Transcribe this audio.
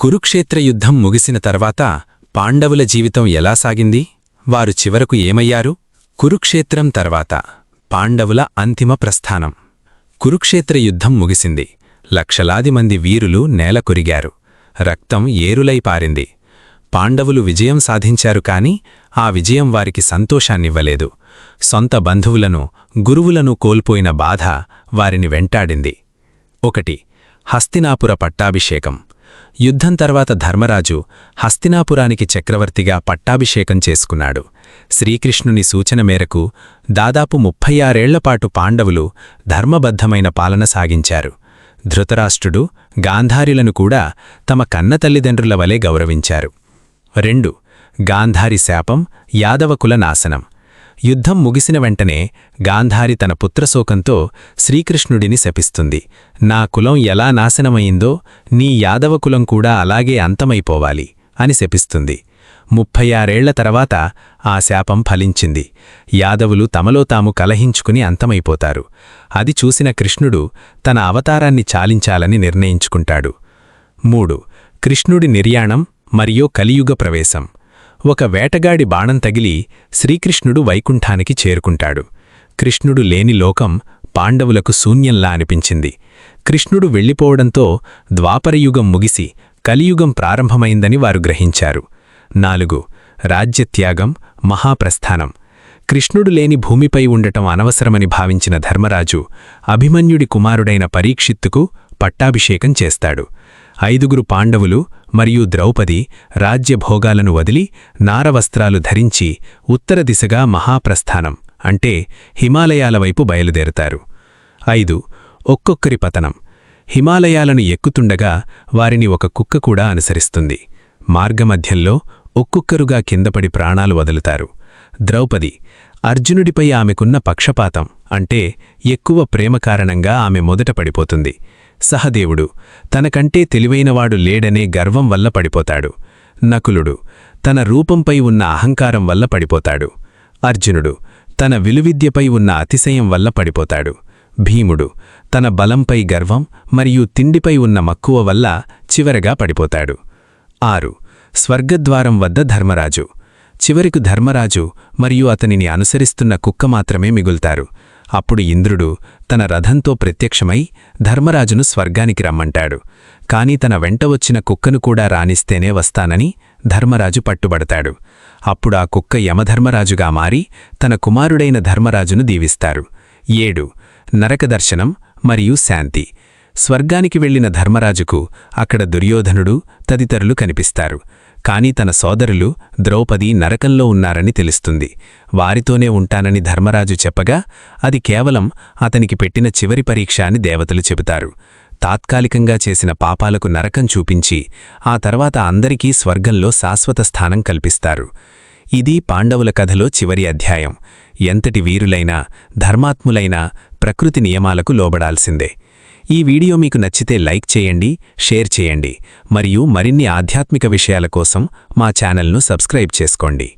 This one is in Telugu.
కురుక్షేత్ర యుద్ధం ముగిసిన తర్వాత పాండవుల జీవితం ఎలా సాగింది? వారు చివరకు ఏమయ్యారు? కురుక్షేత్రం తర్వాత పాండవుల అంతిమ ప్రస్థానం. కురుక్షేత్ర యుద్ధం ముగిసింది. లక్షలాది మంది వీరులు నేలకొరిగారు. రక్తం ఏరులై పారింది. పాండవులు విజయం సాధించారు కాని ఆ విజయం వారికి సంతోషాన్నివ్వలేదు. సొంత బంధువులను, గురువులను కోల్పోయిన బాధ వారిని వెంటాడింది. 1. హస్తినాపుర పట్టాభిషేకం. యుద్ధం తర్వాత ధర్మరాజు హస్తినాపురానికి చక్రవర్తిగా పట్టాభిషేకం చేసుకున్నాడు. శ్రీకృష్ణుని సూచన మేరకు దాదాపు 36 ఏళ్లపాటు పాండవులు ధర్మబద్ధమైన పాలన సాగించారు. ధృతరాష్ట్రుడు, గాంధారిలను కూడా తమ కన్న తల్లిదండ్రుల వలె గౌరవించారు. 2. గాంధారి శాపం, యాదవకుల నాశనం. యుద్ధం ముగిసిన వెంటనే గాంధారి తన పుత్రశోకంతో శ్రీకృష్ణుడిని శపిస్తుంది. నా కులం ఎలా నాశనమయిందో నీ యాదవకులం కూడా అలాగే అంతమైపోవాలి అని శపిస్తుంది. 36 ఏళ్ల తర్వాత ఆ శాపం ఫలించింది. యాదవులు తమలో తాము కలహించుకుని అంతమైపోతారు. అది చూసిన కృష్ణుడు తన అవతారాన్ని చాలించాలని నిర్ణయించుకుంటాడు. 3. కృష్ణుడి నిర్యాణం మరియు కలియుగ ప్రవేశం. ఒక వేటగాడి బాణం తగిలి శ్రీకృష్ణుడు వైకుంఠానికి చేరుకుంటాడు. కృష్ణుడు లేని లోకం పాండవులకు శూన్యంలా అనిపించింది. కృష్ణుడు వెళ్ళిపోవడంతో ద్వాపరయుగం ముగిసి కలియుగం ప్రారంభమైందని వారు గ్రహించారు. 4. రాజ్యత్యాగం, మహాప్రస్థానం. కృష్ణుడు లేని భూమిపై ఉండటం అనవసరమని భావించిన ధర్మరాజు అభిమన్యుడి కుమారుడైన పరీక్షిత్తుకు పట్టాభిషేకం చేస్తాడు. 5 పాండవులు మరియు ద్రౌపది రాజ్యభోగాలను వదిలి నారవస్త్రాలు ధరించి ఉత్తర దిశగా మహాప్రస్థానం అంటే హిమాలయాల వైపు బయలుదేరతారు. 5. ఒక్కొక్కరి పతనం. హిమాలయాలను ఎక్కుతుండగా వారిని ఒక కుక్క కూడా అనుసరిస్తుంది. మార్గమధ్యంలో ఒక్కొక్కరుగా కిందపడి ప్రాణాలు వదులుతారు. ద్రౌపది. అర్జునుడిపై ఆమెకున్న పక్షపాతం అంటే ఎక్కువ ప్రేమ కారణంగా ఆమె మొదట పడిపోతుంది. సహదేవుడు. తనకంటే తెలివైనవాడు లేడనే గర్వం వల్ల పడిపోతాడు. నకులుడు. తన రూపంపై ఉన్న అహంకారం వల్ల పడిపోతాడు. అర్జునుడు. తన విలువిద్యపై ఉన్న అతిశయం వల్ల పడిపోతాడు. భీముడు. తన బలంపై గర్వం మరియు తిండిపై ఉన్న మక్కువ వల్ల చివరగా పడిపోతాడు. 6. స్వర్గద్వారం వద్ద ధర్మరాజు. చివరికి ధర్మరాజు మరియు అతనిని అనుసరిస్తున్న కుక్క మాత్రమే మిగుల్తారు. అప్పుడు ఇంద్రుడు తన రథంతో ప్రత్యక్షమై ధర్మరాజును స్వర్గానికి రమ్మంటాడు. కాని తన వెంట వచ్చిన కుక్కను కూడా రానిస్తేనే వస్తానని ధర్మరాజు పట్టుబడతాడు. అప్పుడు ఆ కుక్క యమధర్మరాజుగా మారి తన కుమారుడైన ధర్మరాజును దీవిస్తారు. 7. నరకదర్శనం మరియు శాంతి. స్వర్గానికి వెళ్లిన ధర్మరాజుకు అక్కడ దుర్యోధనుడు తదితరులు కనిపిస్తారు. కాని తన సోదరులు ద్రౌపది నరకంలో ఉన్నారని తెలుస్తుంది. వారితోనే ఉంటానని ధర్మరాజు చెప్పగా అది కేవలం అతనికి పెట్టిన చివరి పరీక్ష అని దేవతలు చెబుతారు. తాత్కాలికంగా చేసిన పాపాలకు నరకం చూపించి ఆ తర్వాత అందరికీ స్వర్గంలో శాశ్వత స్థానం కల్పిస్తారు. ఇది పాండవుల కథలో చివరి అధ్యాయం. ఎంతటి వీరులైనా, ధర్మాత్ములైనా ప్రకృతి నియమాలకు లోబడాల్సిందే. ఈ వీడియో మీకు నచ్చితే లైక్ చేయండి, షేర్ చేయండి మరియు మరిన్ని ఆధ్యాత్మిక విషయాల కోసం మా ఛానల్ను సబ్స్క్రైబ్ చేసుకోండి.